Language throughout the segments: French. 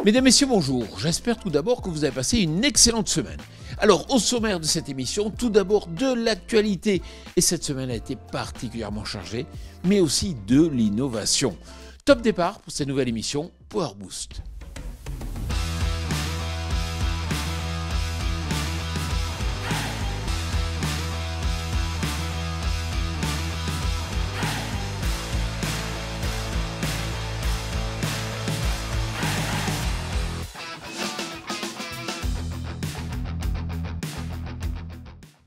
Mesdames, Messieurs, bonjour. J'espère tout d'abord que vous avez passé une excellente semaine. Alors, au sommaire de cette émission, tout d'abord de l'actualité. Et cette semaine a été particulièrement chargée, mais aussi de l'innovation. Top départ pour cette nouvelle émission Power Boost.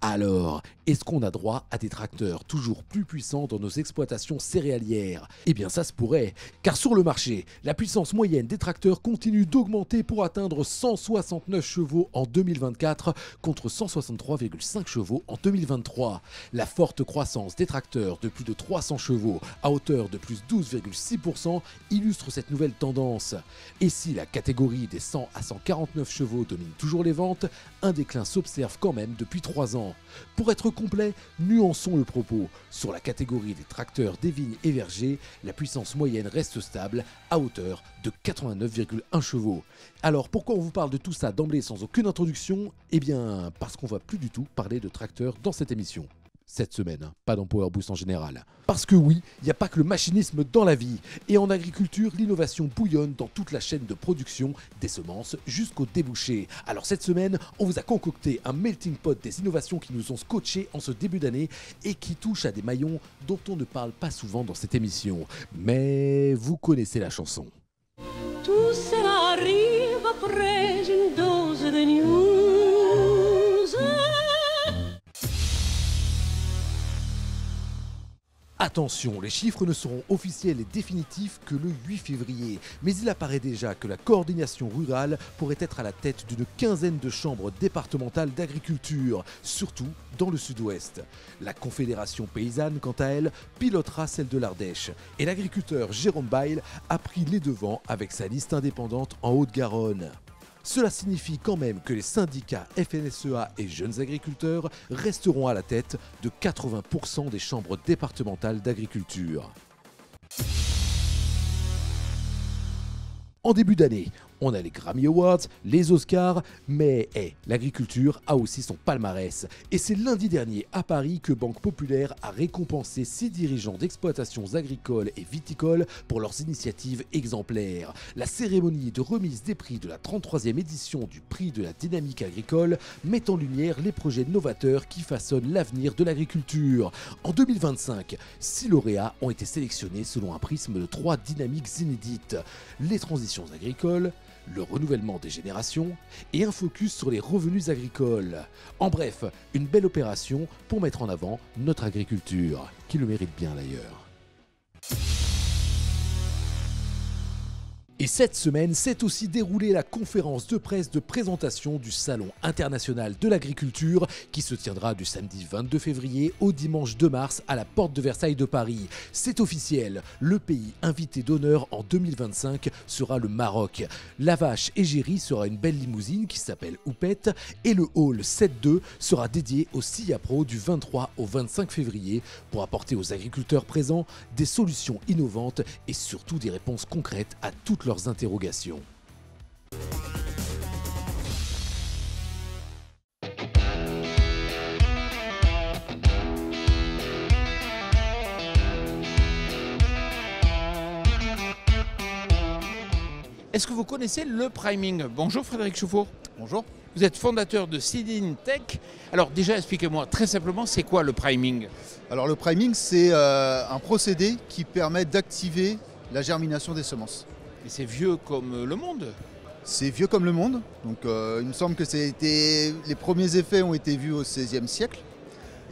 Alors, est-ce qu'on a droit à des tracteurs toujours plus puissants dans nos exploitations céréalières? Eh bien ça se pourrait, car sur le marché, la puissance moyenne des tracteurs continue d'augmenter pour atteindre 169 chevaux en 2024 contre 163,5 chevaux en 2023. La forte croissance des tracteurs de plus de 300 chevaux à hauteur de plus 12,6% illustre cette nouvelle tendance. Et si la catégorie des 100 à 149 chevaux domine toujours les ventes, un déclin s'observe quand même depuis 3 ans. Pour être complet, nuançons le propos. Sur la catégorie des tracteurs des vignes et vergers, la puissance moyenne reste stable à hauteur de 89,1 chevaux. Alors pourquoi on vous parle de tout ça d'emblée sans aucune introduction? Eh bien parce qu'on va plus du tout parler de tracteurs dans cette émission. Cette semaine, pas dans Power Boost en général. Parce que oui, il n'y a pas que le machinisme dans la vie. Et en agriculture, l'innovation bouillonne dans toute la chaîne de production, des semences jusqu'au débouché. Alors cette semaine, on vous a concocté un melting pot des innovations qui nous ont scotché en ce début d'année et qui touchent à des maillons dont on ne parle pas souvent dans cette émission. Mais vous connaissez la chanson. Tout cela arrive après une dose de news. Attention, les chiffres ne seront officiels et définitifs que le 8 février, mais il apparaît déjà que la coordination rurale pourrait être à la tête d'une quinzaine de chambres départementales d'agriculture, surtout dans le sud-ouest. La Confédération paysanne, quant à elle, pilotera celle de l'Ardèche, et l'agriculteur Jérôme Bail a pris les devants avec sa liste indépendante en Haute-Garonne. Cela signifie quand même que les syndicats FNSEA et jeunes agriculteurs resteront à la tête de 80% des chambres départementales d'agriculture. En début d'année, on a les Grammy Awards, les Oscars, mais l'agriculture a aussi son palmarès. Et c'est lundi dernier à Paris que Banque Populaire a récompensé 6 dirigeants d'exploitations agricoles et viticoles pour leurs initiatives exemplaires. La cérémonie de remise des prix de la 33e édition du prix de la dynamique agricole met en lumière les projets novateurs qui façonnent l'avenir de l'agriculture. En 2025, 6 lauréats ont été sélectionnés selon un prisme de 3 dynamiques inédites. Les transitions agricoles, le renouvellement des générations et un focus sur les revenus agricoles. En bref, une belle opération pour mettre en avant notre agriculture, qui le mérite bien d'ailleurs. Et cette semaine s'est aussi déroulée la conférence de presse de présentation du Salon international de l'agriculture qui se tiendra du samedi 22 février au dimanche 2 mars à la porte de Versailles de Paris. C'est officiel, le pays invité d'honneur en 2025 sera le Maroc. La vache égérie sera une belle limousine qui s'appelle Houppette et le hall 7-2 sera dédié au SIA Pro du 23 au 25 février pour apporter aux agriculteurs présents des solutions innovantes et surtout des réponses concrètes à toutes leurs interrogations. Est-ce que vous connaissez le priming? Bonjour Frédéric Chauffour. Bonjour. Vous êtes fondateur de Seeding Tech. Alors déjà, expliquez-moi très simplement, c'est quoi le priming? Alors le priming, c'est un procédé qui permet d'activer la germination des semences. Et c'est vieux comme le monde. C'est vieux comme le monde, donc il me semble que les premiers effets ont été vus au XVIe siècle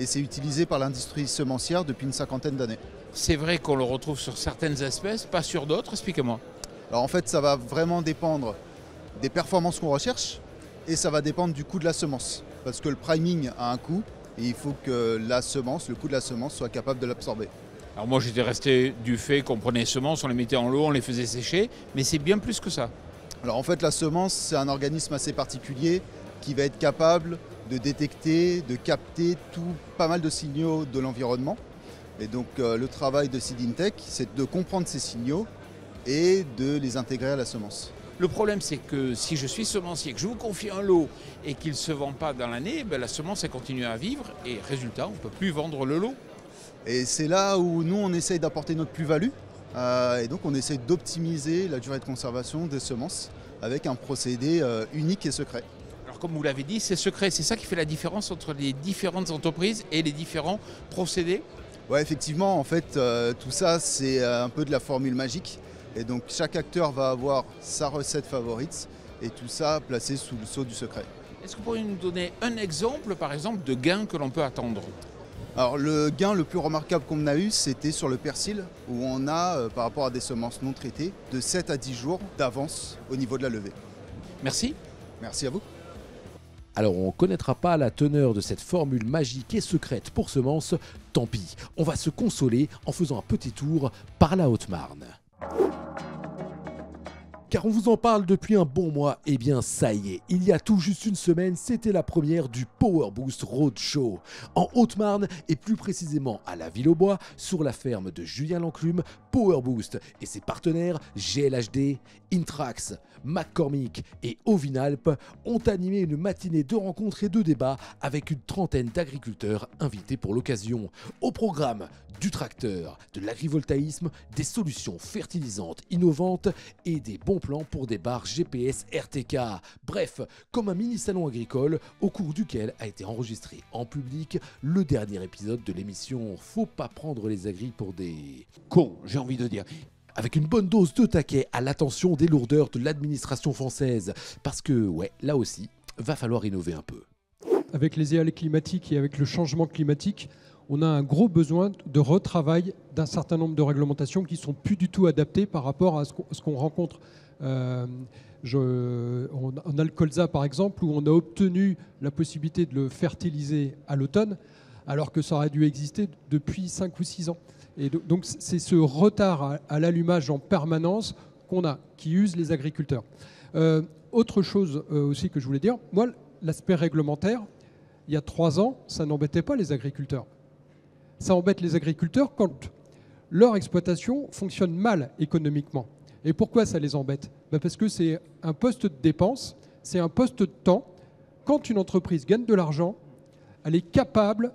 et c'est utilisé par l'industrie semencière depuis une 50aine d'années. C'est vrai qu'on le retrouve sur certaines espèces, pas sur d'autres, expliquez-moi. Alors en fait, ça va vraiment dépendre des performances qu'on recherche et ça va dépendre du coût de la semence. Parce que le priming a un coût et il faut que le coût de la semence soit capable de l'absorber. Alors moi j'étais resté du fait qu'on prenait les semences, on les mettait en lot, on les faisait sécher, mais c'est bien plus que ça. Alors en fait la semence c'est un organisme assez particulier qui va être capable de détecter, de capter pas mal de signaux de l'environnement. Et donc le travail de Seeding Tech c'est de comprendre ces signaux et de les intégrer à la semence. Le problème, c'est que si je suis semencier, que je vous confie un lot et qu'il ne se vend pas dans l'année, la semence elle continue à vivre et résultat, on ne peut plus vendre le lot. Et c'est là où nous, on essaye d'apporter notre plus-value. Et donc, on essaye d'optimiser la durée de conservation des semences avec un procédé unique et secret. Alors comme vous l'avez dit, c'est secret, c'est ça qui fait la différence entre les différentes entreprises et les différents procédés. Ouais, effectivement, en fait, tout ça, c'est un peu de la formule magique. Et donc, chaque acteur va avoir sa recette favorite et tout ça placé sous le sceau du secret. Est-ce que vous pourriez nous donner un exemple, par exemple, de gain que l'on peut attendre? Alors, le gain le plus remarquable qu'on a eu, c'était sur le persil, où on a, par rapport à des semences non traitées, de 7 à 10 jours d'avance au niveau de la levée. Merci. Merci à vous. Alors on ne connaîtra pas la teneur de cette formule magique et secrète pour semences, tant pis, on va se consoler en faisant un petit tour par la Haute-Marne. Car on vous en parle depuis un bon mois, et bien ça y est, il y a tout juste une semaine, c'était la première du Power Boost Roadshow. En Haute-Marne, et plus précisément à la Ville-aux-Bois, sur la ferme de Julien Lanclume, Power Boost et ses partenaires GLHD, Intrax, McCormick et Ovinalp ont animé une matinée de rencontres et de débats avec une trentaine d'agriculteurs invités pour l'occasion. Au programme, du tracteur, de l'agrivoltaïsme, des solutions fertilisantes innovantes et des bons plans pour des barres GPS RTK. Bref, comme un mini salon agricole au cours duquel a été enregistré en public le dernier épisode de l'émission Faut pas prendre les agris pour des Con, j'ai envie de dire. avec une bonne dose de taquet à l'attention des lourdeurs de l'administration française. Parce que, ouais, là aussi, va falloir innover un peu. Avec les aléas climatiques et avec le changement climatique, on a un gros besoin de retravail d'un certain nombre de réglementations qui ne sont plus du tout adaptées par rapport à ce qu'on rencontre. On a le colza, par exemple, où on a obtenu la possibilité de le fertiliser à l'automne, alors que ça aurait dû exister depuis 5 ou 6 ans. Et donc c'est ce retard à l'allumage en permanence qu'on a, qui use les agriculteurs. Autre chose aussi que je voulais dire, moi, l'aspect réglementaire, il y a 3 ans, ça n'embêtait pas les agriculteurs. Ça embête les agriculteurs quand leur exploitation fonctionne mal économiquement. Et pourquoi ça les embête? Parce que c'est un poste de dépense, c'est un poste de temps. Quand une entreprise gagne de l'argent, elle est capable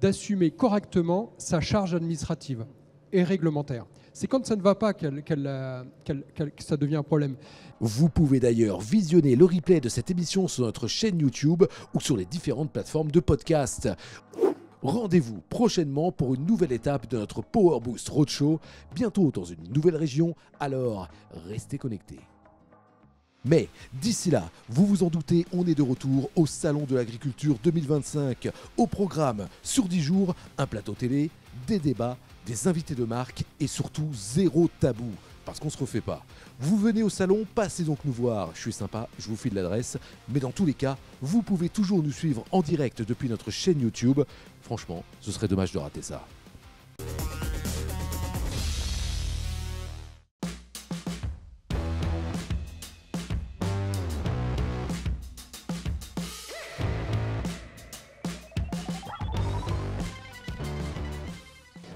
d'assumer correctement sa charge administrative et réglementaire. C'est quand ça ne va pas que ça devient un problème. Vous pouvez d'ailleurs visionner le replay de cette émission sur notre chaîne YouTube ou sur les différentes plateformes de podcast. Rendez-vous prochainement pour une nouvelle étape de notre Power Boost Roadshow, bientôt dans une nouvelle région, alors restez connectés. Mais d'ici là, vous vous en doutez, on est de retour au Salon de l'Agriculture 2025. Au programme, sur 10 jours, un plateau télé, des débats, des invités de marque et surtout zéro tabou. Parce qu'on se refait pas. Vous venez au salon, passez donc nous voir. Je suis sympa, je vous file l'adresse. Mais dans tous les cas, vous pouvez toujours nous suivre en direct depuis notre chaîne YouTube. Franchement, ce serait dommage de rater ça.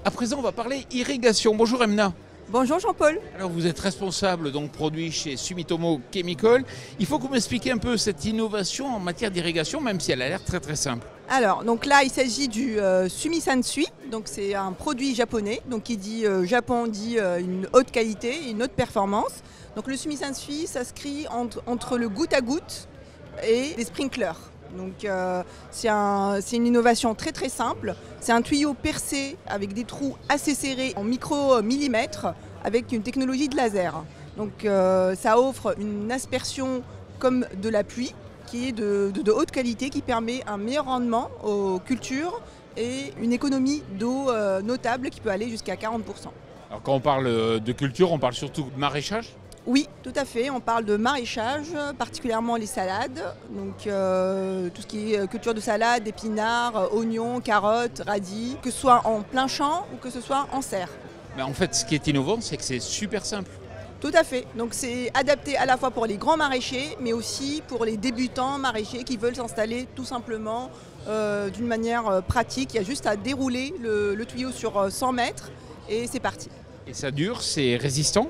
À présent, on va parler irrigation. Bonjour Emna. Bonjour Jean-Paul. Alors vous êtes responsable donc produit chez Sumitomo Chemical. Il faut que vous m'expliquiez un peu cette innovation en matière d'irrigation, même si elle a l'air très très simple. Alors donc là il s'agit du Sumisansui, donc c'est un produit japonais, donc qui dit Japon dit une haute qualité et une haute performance. Donc le Sumisansui s'inscrit entre le goutte à goutte et les sprinklers. Donc c'est une innovation très très simple. C'est un tuyau percé avec des trous assez serrés en micro-millimètres avec une technologie de laser. Donc ça offre une aspersion comme de la pluie qui est de haute qualité, qui permet un meilleur rendement aux cultures et une économie d'eau notable qui peut aller jusqu'à 40%. Alors quand on parle de culture, on parle surtout de maraîchage ? Oui, tout à fait. On parle de maraîchage, particulièrement les salades. Donc tout ce qui est culture de salade, épinards, oignons, carottes, radis, que ce soit en plein champ ou que ce soit en serre. Mais en fait, ce qui est innovant, c'est que c'est super simple. Tout à fait. Donc c'est adapté à la fois pour les grands maraîchers, mais aussi pour les débutants maraîchers qui veulent s'installer tout simplement d'une manière pratique. Il y a juste à dérouler le tuyau sur 100 mètres et c'est parti. Et ça dure, c'est résistant ?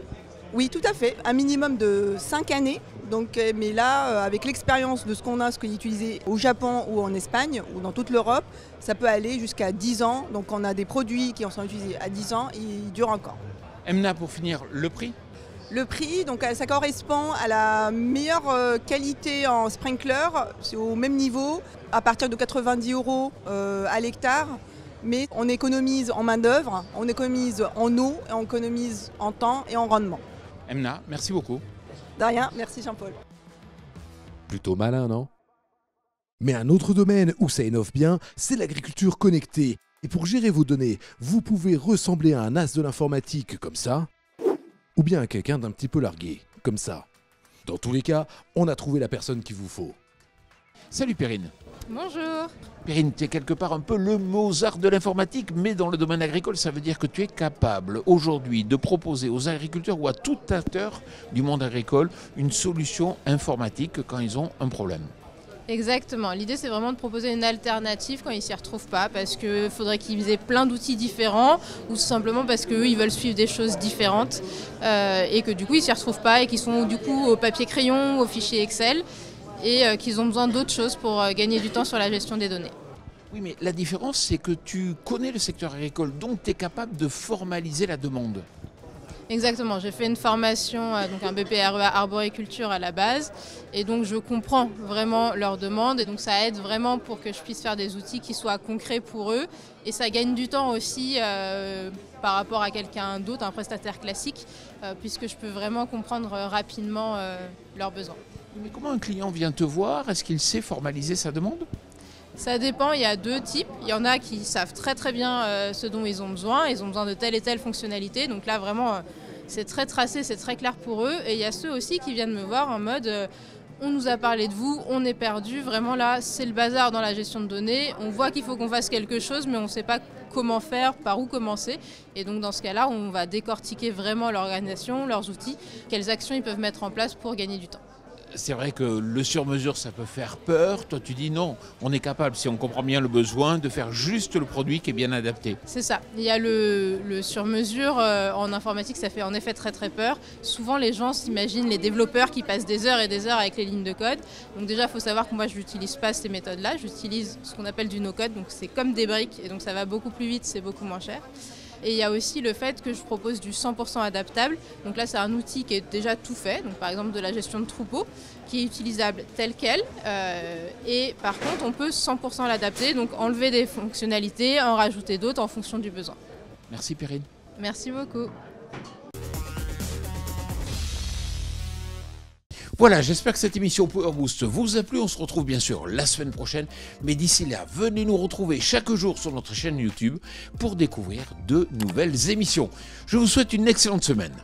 Oui, tout à fait. Un minimum de 5 années. Donc, mais là, avec l'expérience de ce qu'on a, ce qui est utilisé au Japon ou en Espagne ou dans toute l'Europe, ça peut aller jusqu'à 10 ans. Donc on a des produits qui en sont utilisés à 10 ans et ils durent encore. Emna, pour finir, le prix? Le prix, donc ça correspond à la meilleure qualité en sprinkler, c'est au même niveau, à partir de 90 € à l'hectare. Mais on économise en main-d'œuvre, on économise en eau, et on économise en temps et en rendement. Emna, merci beaucoup. De rien, merci Jean-Paul. Plutôt malin, non? Mais un autre domaine où ça innove bien, c'est l'agriculture connectée. Et pour gérer vos données, vous pouvez ressembler à un as de l'informatique comme ça, ou bien à quelqu'un d'un petit peu largué, comme ça. Dans tous les cas, on a trouvé la personne qu'il vous faut. Salut Perrine. Bonjour. Perrine, tu es quelque part un peu le Mozart de l'informatique, mais dans le domaine agricole, ça veut dire que tu es capable aujourd'hui de proposer aux agriculteurs ou à tout acteur du monde agricole une solution informatique quand ils ont un problème. Exactement. L'idée, c'est vraiment de proposer une alternative quand ils ne s'y retrouvent pas, parce qu'il faudrait qu'ils aient plein d'outils différents, ou tout simplement parce qu'eux, ils veulent suivre des choses différentes, et que du coup, ils ne s'y retrouvent pas, et qu'ils sont du coup au papier crayon, au fichier Excel, et qu'ils ont besoin d'autres choses pour gagner du temps sur la gestion des données. Oui, mais la différence, c'est que tu connais le secteur agricole, donc tu es capable de formaliser la demande. Exactement, j'ai fait une formation, donc un BPREA arboriculture à la base, et donc je comprends vraiment leurs demandes, et donc ça aide vraiment pour que je puisse faire des outils qui soient concrets pour eux, et ça gagne du temps aussi par rapport à quelqu'un d'autre, un prestataire classique, puisque je peux vraiment comprendre rapidement leurs besoins. Mais comment un client vient te voir? Est-ce qu'il sait formaliser sa demande? Ça dépend, il y a deux types. Il y en a qui savent très très bien ce dont ils ont besoin de telle et telle fonctionnalité. Donc là vraiment c'est très tracé, c'est très clair pour eux. Et il y a ceux aussi qui viennent me voir en mode on nous a parlé de vous, on est perdu. Vraiment là c'est le bazar dans la gestion de données. On voit qu'il faut qu'on fasse quelque chose mais on ne sait pas comment faire, par où commencer. Et donc dans ce cas-là on va décortiquer vraiment l'organisation, leurs outils, quelles actions ils peuvent mettre en place pour gagner du temps. C'est vrai que le sur-mesure, ça peut faire peur. Toi, tu dis non, on est capable, si on comprend bien le besoin, de faire juste le produit qui est bien adapté. C'est ça. Il y a le sur-mesure en informatique, ça fait en effet très très peur. Souvent, les gens s'imaginent les développeurs qui passent des heures et des heures avec les lignes de code. Donc déjà, il faut savoir que moi, je n'utilise pas ces méthodes-là. J'utilise ce qu'on appelle du no-code. Donc c'est comme des briques et donc ça va beaucoup plus vite, c'est beaucoup moins cher. Et il y a aussi le fait que je propose du 100% adaptable. Donc là, c'est un outil qui est déjà tout fait. Donc par exemple, de la gestion de troupeaux, qui est utilisable tel quel. Et par contre, on peut 100% l'adapter. Donc enlever des fonctionnalités, en rajouter d'autres en fonction du besoin. Merci Perrine. Merci beaucoup. Voilà, j'espère que cette émission Power Boost vous a plu. On se retrouve bien sûr la semaine prochaine. Mais d'ici là, venez nous retrouver chaque jour sur notre chaîne YouTube pour découvrir de nouvelles émissions. Je vous souhaite une excellente semaine.